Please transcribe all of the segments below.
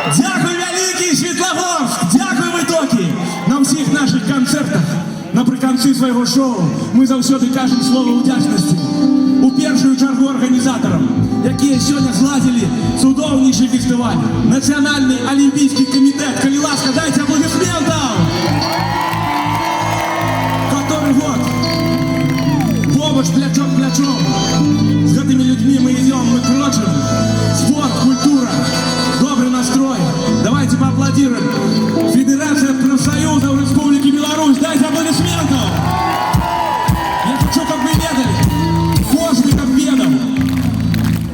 Дякую, великий Світлогорськ! Дякую, Витоки! На всіх наших концертах, наприкінці свого шоу, ми завжди кажемо слово вдячності. У першу чергу організаторам, які сьогодні зладили чудовніший фестиваль. Національний олімпійський комітет. Коли ласка, дайте аплодисментов! Который год побач плечом к плечом с этими людьми мы идем, мы крочим. Спорт, культура, добрый настрой. Давайте поаплодируем. Федерация профсоюзов Республики Беларусь. Дайте аплодисментов! Я хочу, как вы ведали, кожный как ведал,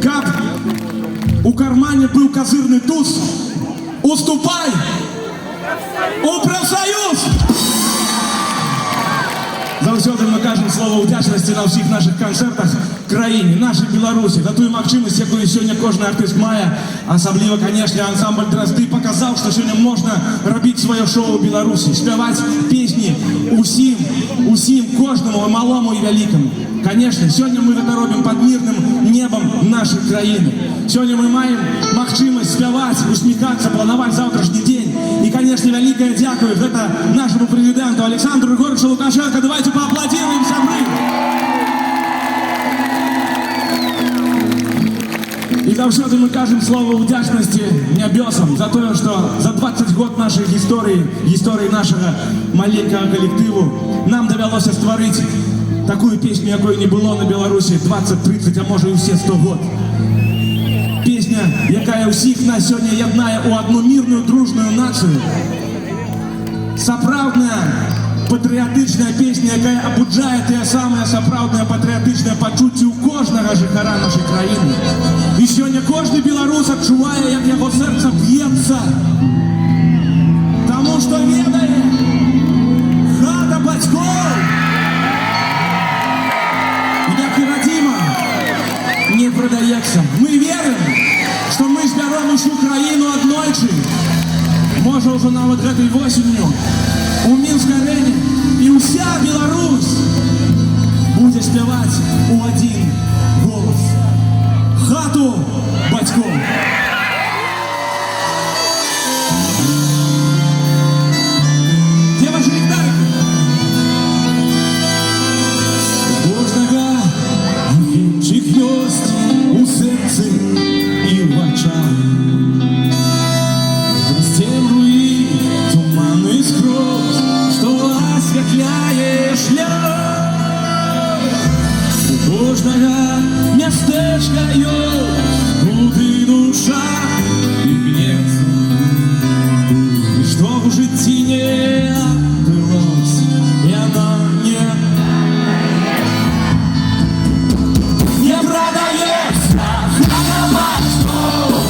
как у кармане был козырный туз, уступай у профсоюз! Завжди ми кажемо слово вдячності на всіх наших концертах в країні, нашій Білорусі, за ту можливість, яку сьогодні кожен артист має. Особливо, звісно, ансамбль «Дрозди» показав, що сьогодні можна робити своє шоу у Білорусі, співати пісні усім, кожному, малому і великому. Звісно, сьогодні ми це робимо під мирним небом нашої країни. Сьогодні ми маємо можливість співати, усміхатися, планувати завтрашній день. І, звісно, велике дякую это нашему президенту Александру Григорьевичу Лукашенко. Давайте поаплодируем, собры! И завжди мы кажем слово вдячности небесам за то, что за 20 год нашей истории нашего маленького коллективу нам довелось створить такую песню, якої не було на Білорусі 20, 30, а може і всі 100 год. Песня, яка усіх нас сьогодні єднає у одну мирну, дружну націю. Сапраўдная патріотична песня, яка обуджає те саме сапраўдне патріотичне почуття у кожного жихара нашої країни. І сьогодні кожен білорус відчуває, як його серце б'ється. Тому що ведає хата батьков. Як і родима не продається. Ми віримо, що ми зберемо всю країну однойчі. Може вже навіть этой осенью у Мінській арені і вся Білорусь буде співати у один голос. Хату батьков. Де ваші ліхтарики? Кожного огінчик ёсть у серці і в очах. Стемруи, туманный скрозь, что осветляє шлях. У кожного местечка ёсць, куды душа гнется. И что в житті не отбылось, и она не продается. Хата батьков,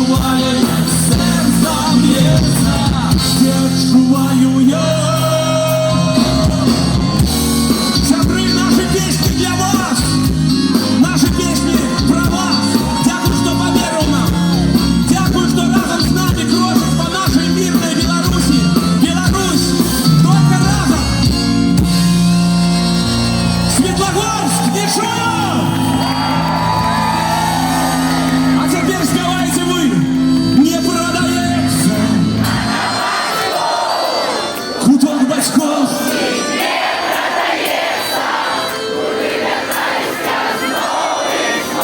відчуває, серцем б'ється, відчуває.